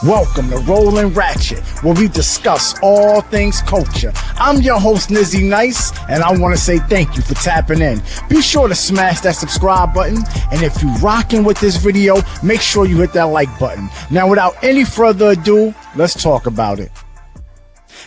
Welcome to Rollin' Ratchet, where we discuss all things culture. I'm your host, Nizzy Nice, and I want to say thank you for tapping in. Be sure to smash that subscribe button, and if you're rocking with this video, make sure you hit that like button. Now, without any further ado, let's talk about it.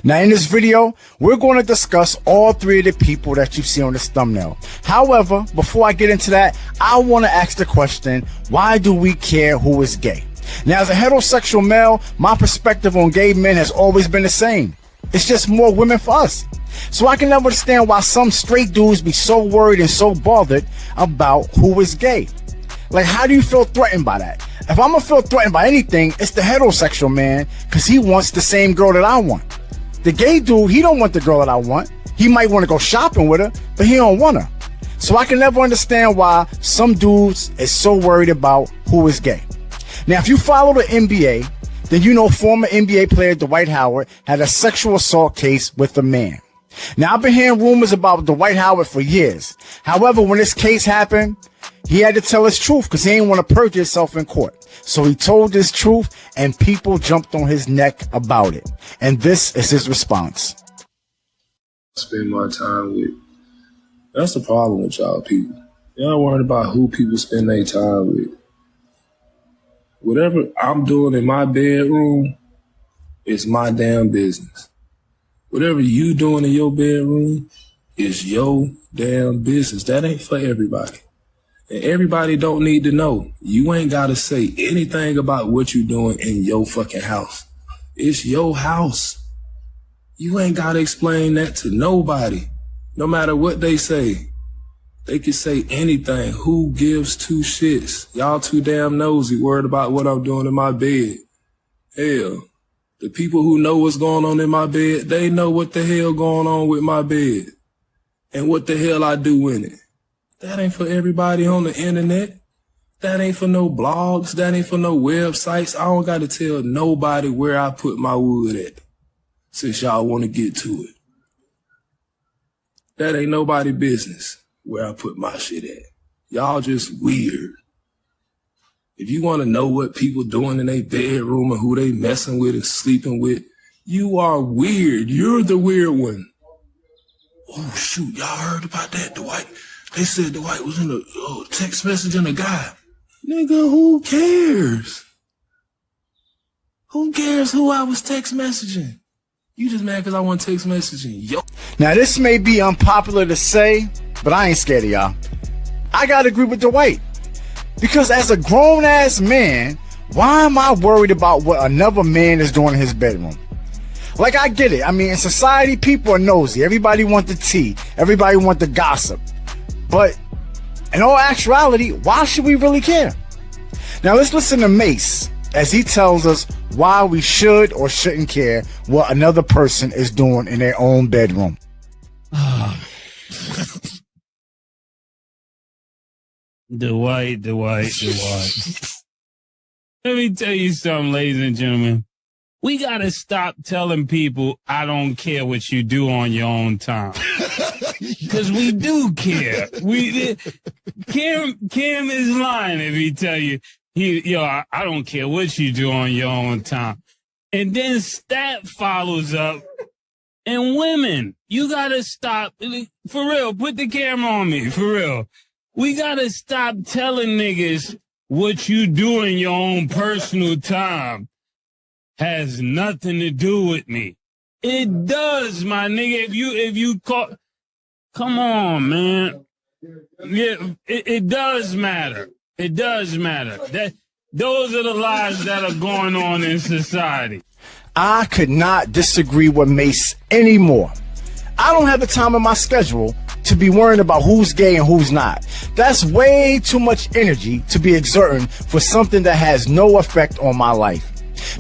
Now, in this video, we're going to discuss all three of the people that you see on this thumbnail. However, before I get into that, I want to ask the question, why do we care who is gay? Now, as a heterosexual male, my perspective on gay men has always been the same. It's just more women for us. So I can never understand why some straight dudes be so worried and so bothered about who is gay. Like, how do you feel threatened by that? If I'm gonna feel threatened by anything, it's the heterosexual man, because he wants the same girl that I want. The gay dude, he don't want the girl that I want. He might want to go shopping with her, but he don't want her. So I can never understand why some dudes is so worried about who is gay. Now, if you follow the NBA, then you know former NBA player Dwight Howard had a sexual assault case with a man. Now, I've been hearing rumors about Dwight Howard for years. However, when this case happened, he had to tell his truth because he didn't want to perjure himself in court. So he told his truth, and people jumped on his neck about it. And this is his response. Spend my time with. That's the problem with y'all people. Y'all worried about who people spend their time with. Whatever I'm doing in my bedroom is my damn business. Whatever you doing in your bedroom is your damn business. That ain't for everybody. And everybody don't need to know. You ain't got to say anything about what you doing in your fucking house. It's your house. You ain't got to explain that to nobody. No matter what they say. They can say anything. Who gives two shits? Y'all too damn nosy, worried about what I'm doing in my bed. Hell, the people who know what's going on in my bed, they know what the hell going on with my bed. And what the hell I do in it. That ain't for everybody on the internet. That ain't for no blogs. That ain't for no websites. I don't got to tell nobody where I put my wood at. Since y'all want to get to it. That ain't nobody business. Where I put my shit at. Y'all just weird. If you want to know what people doing in their bedroom and who they messing with and sleeping with, you are weird. You're the weird one. Oh, shoot. Y'all heard about that, Dwight? They said Dwight was in a text messaging a guy. Nigga, who cares? Who cares who I was text messaging? You just mad because I want text messaging. Yo. Now, this may be unpopular to say, but I ain't scared of y'all. I gotta agree with Dwight. Because as a grown-ass man, why am I worried about what another man is doing in his bedroom? Like, I get it. I mean, in society, people are nosy. Everybody want the tea. Everybody want the gossip. But in all actuality, why should we really care? Now, let's listen to Mace as he tells us why we should or shouldn't care what another person is doing in their own bedroom. Dwight. Let me tell you something, ladies and gentlemen. We gotta stop telling people, I don't care what you do on your own time. Because we do care. Cam is lying if he tell you, I don't care what you do on your own time. And then Stat follows up. And women, you gotta stop. For real, put the camera on me, for real. We gotta stop telling niggas what you do in your own personal time has nothing to do with me. It does, my nigga. If you call, come on, man. Yeah, it does matter. It does matter. Those are the lies that are going on in society. I could not disagree with Mace anymore. I don't have the time in my schedule to be worrying about who's gay and who's not. That's way too much energy to be exerting for something that has no effect on my life.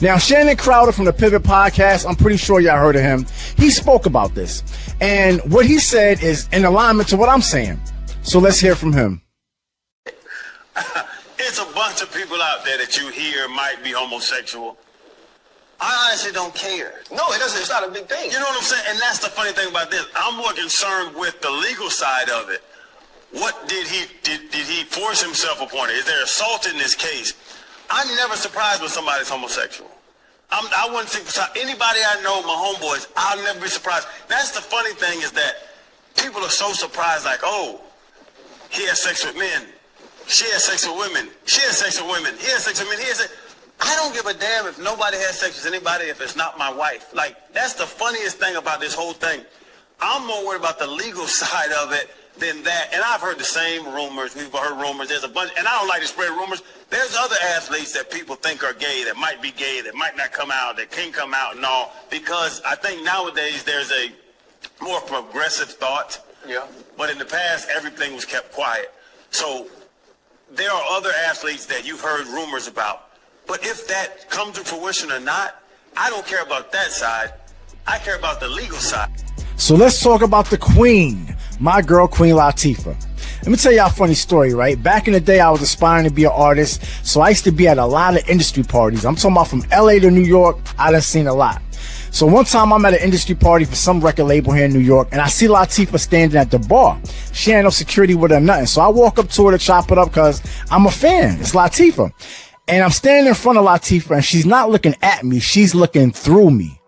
Now, Shannon Crowder from the Pivot Podcast, I'm pretty sure y'all heard of him. He spoke about this. And what he said is in alignment to what I'm saying. So let's hear from him. It's a bunch of people out there that you hear might be homosexual. I honestly don't care. No, it doesn't. It's not a big thing. You know what I'm saying? And that's the funny thing about this. I'm more concerned with the legal side of it. What did he force himself upon it? Is there assault in this case? I'm never surprised when somebody's homosexual. I wouldn't think anybody I know, my homeboys, I'll never be surprised. That's the funny thing is that people are so surprised, like, oh, he has sex with men. She has sex with women. She has sex with women. He has sex with men. He has sex. I don't give a damn if nobody has sex with anybody if it's not my wife. Like, that's the funniest thing about this whole thing. I'm more worried about the legal side of it than that. And I've heard the same rumors. We've heard rumors. There's a bunch, and I don't like to spread rumors. There's other athletes that people think are gay, that might be gay, that might not come out, that can't come out and all. Because I think nowadays there's a more progressive thought. Yeah. But in the past, everything was kept quiet. So there are other athletes that you've heard rumors about. But if that comes to fruition or not, I don't care about that side. I care about the legal side. So let's talk about the queen, my girl, Queen Latifah. Let me tell y'all a funny story, right? Back in the day, I was aspiring to be an artist, so I used to be at a lot of industry parties. I'm talking about from LA to New York. I done seen a lot. So one time I'm at an industry party for some record label here in New York, and I see Latifah standing at the bar. She ain't no security with her, nothing. So I walk up to her to chop it up because I'm a fan. It's Latifah. And I'm standing in front of Latifah, and she's not looking at me. She's looking through me.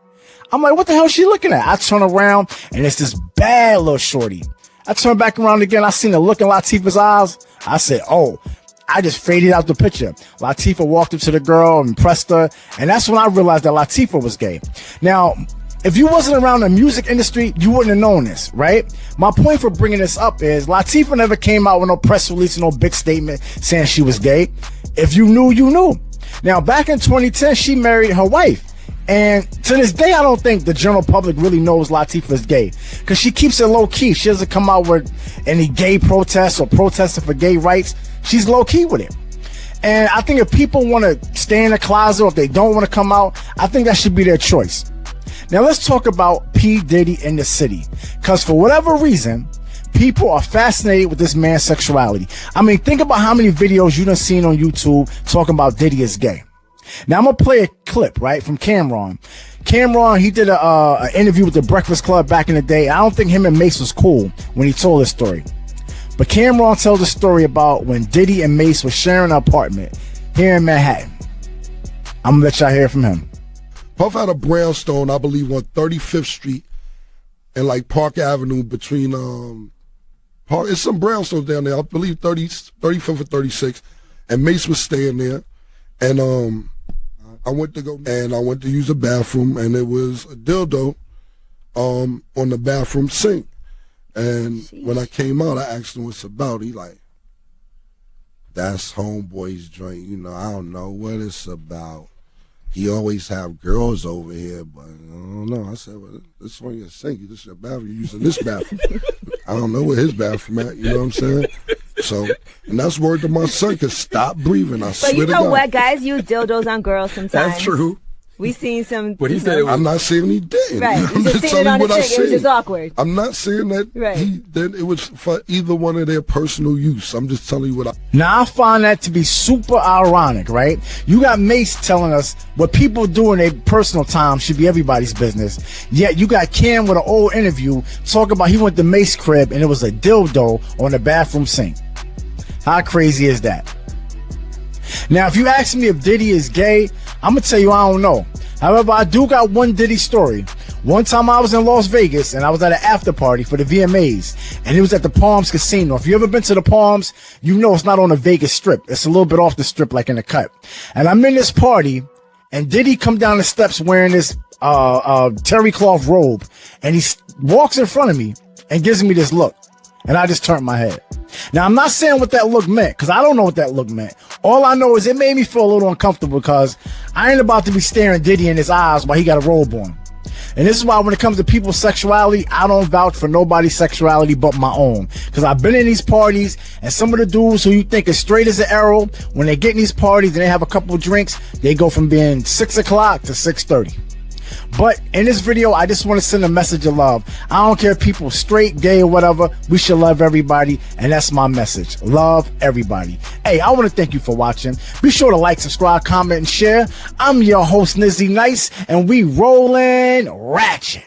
I'm like, what the hell is she looking at? I turn around, and it's this bad little shorty. I turn back around again. I seen the look in Latifah's eyes. I said, oh, I just faded out the picture. Latifah walked up to the girl and pressed her. And that's when I realized that Latifah was gay. Now, if you wasn't around the music industry, you wouldn't have known this, right? My point for bringing this up is Latifah never came out with no press release or no big statement saying she was gay. If you knew, you knew. Now, back in 2010, she married her wife. And to this day, I don't think the general public really knows Latifah is gay because she keeps it low key. She doesn't come out with any gay protests or protesting for gay rights. She's low key with it. And I think if people want to stay in the closet or if they don't want to come out, I think that should be their choice. Now let's talk about P. Diddy in the city, because for whatever reason, people are fascinated with this man's sexuality. I mean, think about how many videos you done seen on YouTube talking about Diddy is gay. Now I'm gonna play a clip, right, from Cameron. Cameron, he did a interview with the Breakfast Club back in the day. I don't think him and Mace was cool when he told this story. But Cameron tells a story about when Diddy and Mace were sharing an apartment here in Manhattan. I'm gonna let y'all hear from him. Puff had a brownstone, I believe, on 35th Street and like Park Avenue between it's some brownstones down there. I believe 35th or 36th, and Mace was staying there, and I went to use the bathroom, and it was a dildo on the bathroom sink. And when I came out, I asked him what's about. He like, that's homeboy's joint. You know, I don't know what it's about. He always have girls over here, but I don't know. I said, well, this on your sink. This is your bathroom. You're using this bathroom. I don't know where his bathroom at. You know what I'm saying? So, and that's word to my son, because stop breathing. I swear to God. But you know what? Guys use dildos on girls sometimes. That's true. We seen some. But he said, I'm not saying he didn't. Right. I'm just telling you what I said. It was just awkward. I'm not saying that that it was for either one of their personal use. I'm just telling you what I. Now I find that to be super ironic, right? You got Mace telling us what people do in their personal time should be everybody's business. Yet you got Cam with an old interview talking about he went to Mace's crib and it was a dildo on the bathroom sink. How crazy is that? Now, if you ask me if Diddy is gay, I'm going to tell you I don't know. However, I do got one Diddy story. One time I was in Las Vegas and I was at an after party for the VMAs, and it was at the Palms Casino. If you ever been to the Palms, you know it's not on the Vegas Strip. It's a little bit off the strip, like in the cut. And I'm in this party, and Diddy come down the steps wearing this terry cloth robe, and he walks in front of me and gives me this look. And I just turned my head. Now, I'm not saying what that look meant, because I don't know what that look meant. All I know is it made me feel a little uncomfortable, because I ain't about to be staring Diddy in his eyes while he got a robe on. And this is why when it comes to people's sexuality, I don't vouch for nobody's sexuality but my own. Because I've been in these parties, and some of the dudes who you think is straight as an arrow, when they get in these parties and they have a couple of drinks, they go from being 6 o'clock to 6:30. But in this video, I just want to send a message of love. I don't care if people straight, gay, or whatever. We should love everybody, and that's my message. Love everybody. Hey, I want to thank you for watching. Be sure to like, subscribe, comment, and share. I'm your host, Nizzy Nice, and we rolling ratchet.